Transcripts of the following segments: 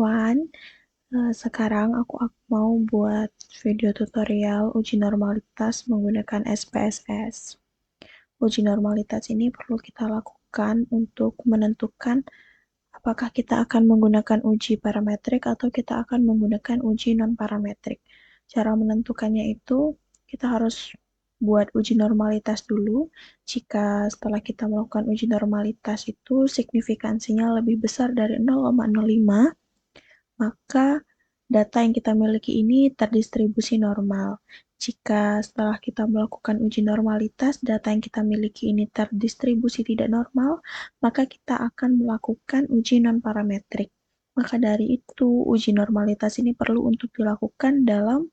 everyone. Sekarang aku mau buat video tutorial uji normalitas menggunakan SPSS. Uji normalitas ini perlu kita lakukan untuk menentukan apakah kita akan menggunakan uji parametrik atau kita akan menggunakan uji non-parametrik. Cara menentukannya itu kita harus buat uji normalitas dulu. Jika setelah kita melakukan uji normalitas itu signifikansinya lebih besar dari 0,05, maka data yang kita miliki ini terdistribusi normal. Jika setelah kita melakukan uji normalitas, data yang kita miliki ini terdistribusi tidak normal, maka kita akan melakukan uji non-parametrik. Maka dari itu, uji normalitas ini perlu untuk dilakukan dalam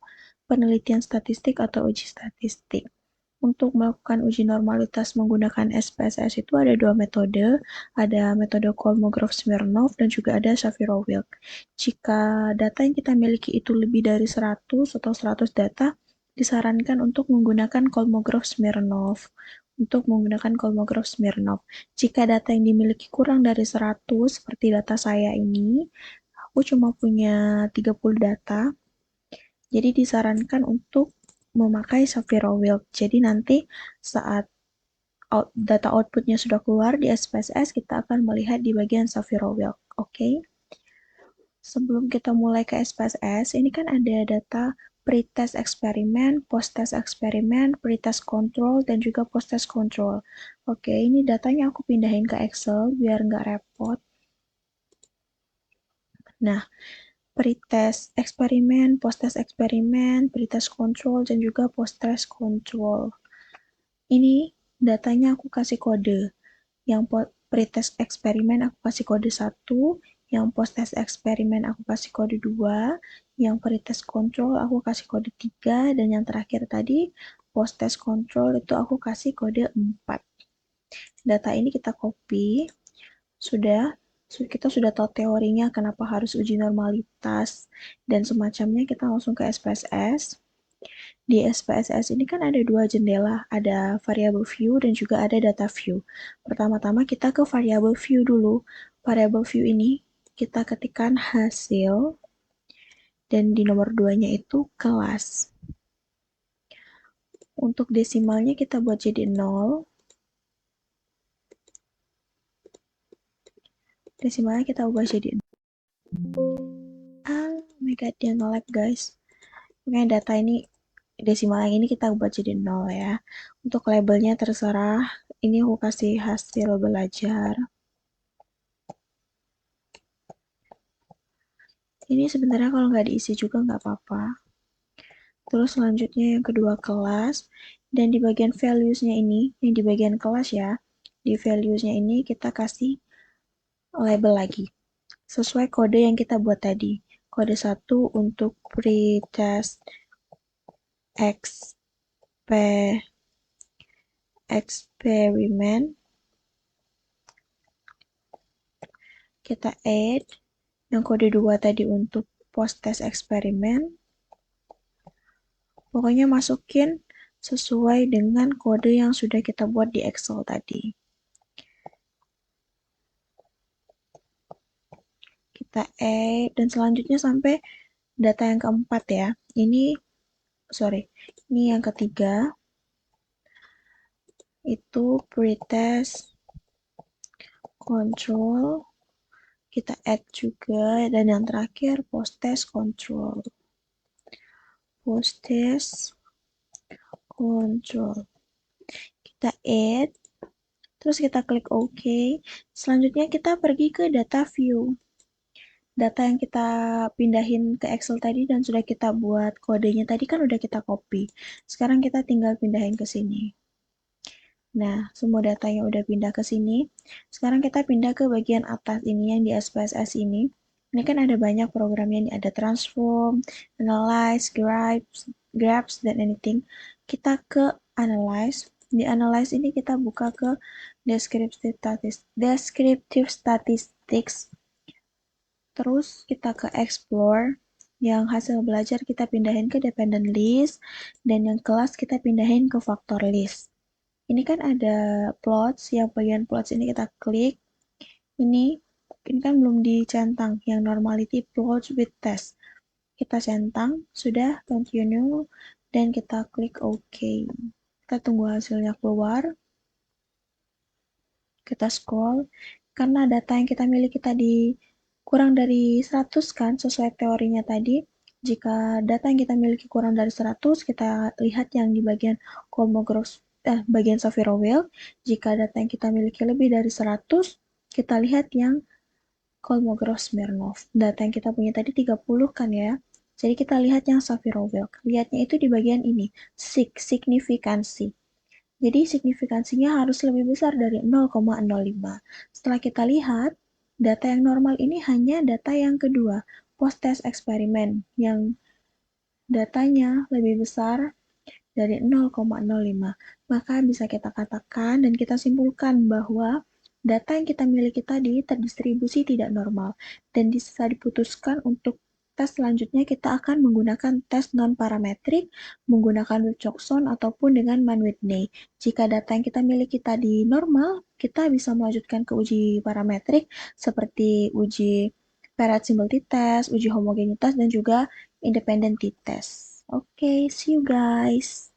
penelitian statistik atau uji statistik. Untuk melakukan uji normalitas menggunakan SPSS itu ada dua metode, ada metode Kolmogorov-Smirnov dan juga ada Shapiro-Wilk. Jika data yang kita miliki itu lebih dari 100 atau 100 data, disarankan untuk menggunakan Kolmogorov-Smirnov. Jika data yang dimiliki kurang dari 100, seperti data saya ini, aku cuma punya 30 data, jadi disarankan untuk memakai Shapiro-Wilk. Jadi nanti saat data outputnya sudah keluar di SPSS, kita akan melihat di bagian Shapiro-Wilk. Oke? Sebelum kita mulai ke SPSS, ini kan ada data pre-test eksperimen, post-test eksperimen, pre-test control, dan juga post-test control. Oke, ini datanya aku pindahin ke Excel biar nggak repot. Nah, pre-test eksperimen, post-test eksperimen, pre-test control, dan juga post-test control. Ini datanya aku kasih kode. Yang pre-test eksperimen aku kasih kode 1, yang post-test eksperimen aku kasih kode 2, yang pre-test control aku kasih kode 3, dan yang terakhir tadi post-test control itu aku kasih kode 4. Data ini kita copy. Kita sudah tahu teorinya kenapa harus uji normalitas dan semacamnya, kita langsung ke SPSS. Di SPSS ini kan ada dua jendela, ada variable view dan juga ada data view. Pertama-tama kita ke variable view dulu. Variable view ini kita ketikkan hasil dan di nomor 2-nya itu kelas. Untuk desimalnya kita buat jadi 0. Desimalnya kita ubah jadi 0. Oh my god, dia nge-lag guys. Makanya data ini, desimal yang ini kita ubah jadi 0 ya. Untuk labelnya terserah, ini aku kasih hasil belajar. Ini sebenarnya kalau nggak diisi juga nggak apa-apa. Terus selanjutnya yang kedua kelas, dan di bagian values-nya ini, yang di bagian kelas ya, di values-nya ini kita kasih label lagi, sesuai kode yang kita buat tadi. Kode 1 untuk pre-test eksperimen, kita add. Yang kode 2 tadi untuk post-test eksperimen. Pokoknya masukin sesuai dengan kode yang sudah kita buat di Excel tadi. Kita add, dan selanjutnya sampai data yang keempat ya. Ini yang ketiga. Itu pre-test control. Kita add juga, dan yang terakhir post-test control. Post-test control. Kita add, terus kita klik OK. Selanjutnya kita pergi ke data view. Data yang kita pindahin ke Excel tadi dan sudah kita buat kodenya tadi kan udah kita copy. Sekarang kita tinggal pindahin ke sini. Nah, semua datanya udah pindah ke sini. Sekarang kita pindah ke bagian atas ini yang di SPSS ini. Ini kan ada banyak programnya nih, ada transform, analyze, graphs, dan anything. Kita ke analyze. Di analyze ini kita buka ke descriptive statistics. Terus kita ke explore. Yang hasil belajar kita pindahin ke dependent list, dan yang kelas kita pindahin ke factor list. Ini kan ada plots, yang bagian plots ini kita klik. Ini Ini kan belum dicentang, yang normality plots with test. Kita centang, sudah continue, dan kita klik OK. Kita tunggu hasilnya keluar. Kita scroll, karena data yang kita miliki tadi kurang dari 100 kan, sesuai teorinya tadi. Jika data yang kita miliki kurang dari 100, kita lihat yang di bagian bagian Saviro-Wheel. Jika data yang kita miliki lebih dari 100, kita lihat yang Kolmogorov-Smirnov. Data yang kita punya tadi 30 kan ya. Jadi kita lihat yang Saviro-Wheel. Lihatnya itu di bagian ini, signifikansi. Jadi signifikansinya harus lebih besar dari 0,05. Setelah kita lihat, data yang normal ini hanya data yang kedua, post-test eksperimen, yang datanya lebih besar dari 0,05. Maka bisa kita katakan dan kita simpulkan bahwa data yang kita miliki tadi terdistribusi tidak normal dan bisa diputuskan untuk tes selanjutnya kita akan menggunakan tes non-parametrik, menggunakan Wilcoxon ataupun dengan Mann-Whitney. Jika data yang kita miliki tadi normal, kita bisa melanjutkan ke uji parametrik seperti uji Perrett Symbols t-test, uji homogenitas, dan juga independent t-test. Oke, see you guys.